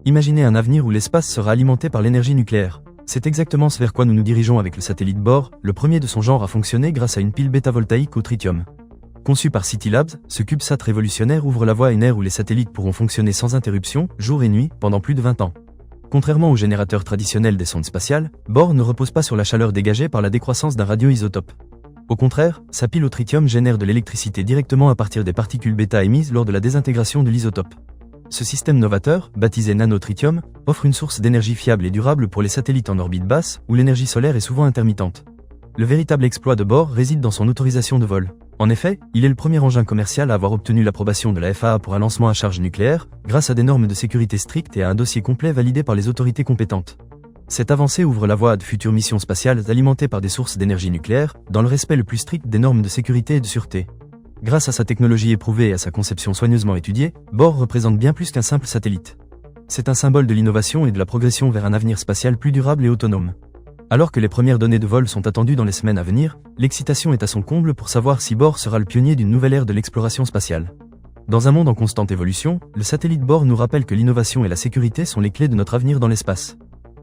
Imaginez un avenir où l'espace sera alimenté par l'énergie nucléaire. C'est exactement ce vers quoi nous nous dirigeons avec le satellite Bohr, le premier de son genre à fonctionner grâce à une pile bêta-voltaïque au tritium. Conçu par Citylabs, ce CubeSat révolutionnaire ouvre la voie à une ère où les satellites pourront fonctionner sans interruption, jour et nuit, pendant plus de 20 ans. Contrairement aux générateurs traditionnels des sondes spatiales, Bohr ne repose pas sur la chaleur dégagée par la décroissance d'un radioisotope. Au contraire, sa pile au tritium génère de l'électricité directement à partir des particules bêta émises lors de la désintégration de l'isotope. Ce système novateur, baptisé nanotritium, offre une source d'énergie fiable et durable pour les satellites en orbite basse, où l'énergie solaire est souvent intermittente. Le véritable exploit de Bohr réside dans son autorisation de vol. En effet, il est le premier engin commercial à avoir obtenu l'approbation de la FAA pour un lancement à charge nucléaire, grâce à des normes de sécurité strictes et à un dossier complet validé par les autorités compétentes. Cette avancée ouvre la voie à de futures missions spatiales alimentées par des sources d'énergie nucléaire, dans le respect le plus strict des normes de sécurité et de sûreté. Grâce à sa technologie éprouvée et à sa conception soigneusement étudiée, Bohr représente bien plus qu'un simple satellite. C'est un symbole de l'innovation et de la progression vers un avenir spatial plus durable et autonome. Alors que les premières données de vol sont attendues dans les semaines à venir, l'excitation est à son comble pour savoir si Bohr sera le pionnier d'une nouvelle ère de l'exploration spatiale. Dans un monde en constante évolution, le satellite Bohr nous rappelle que l'innovation et la sécurité sont les clés de notre avenir dans l'espace.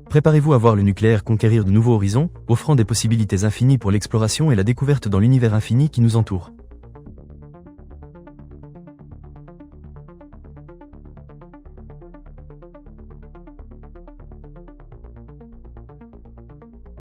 Préparez-vous à voir le nucléaire conquérir de nouveaux horizons, offrant des possibilités infinies pour l'exploration et la découverte dans l'univers infini qui nous entoure.